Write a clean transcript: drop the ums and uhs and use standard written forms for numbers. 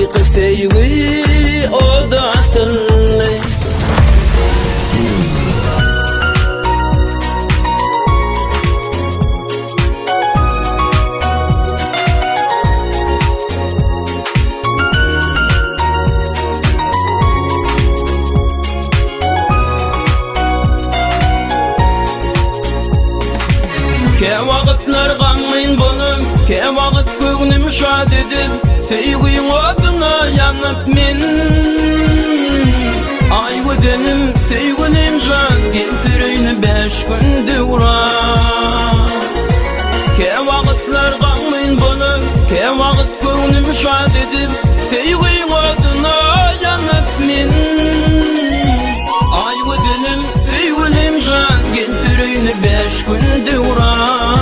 haqiqi sevgi o da atıllı. Ke vaqtlar gamyn bolum, ke vaqt kögnim şad edip, feýgiň odyna ýanyp men. Ay benim feýginim jan, genfereyni 5 günde urar. Ke vaqtlar gamyn bolum, ke wagt kögnim şad edip, feýgiň odyna ýanyp men. Ay benim feýginim jan, genfereyni 5 günde urar.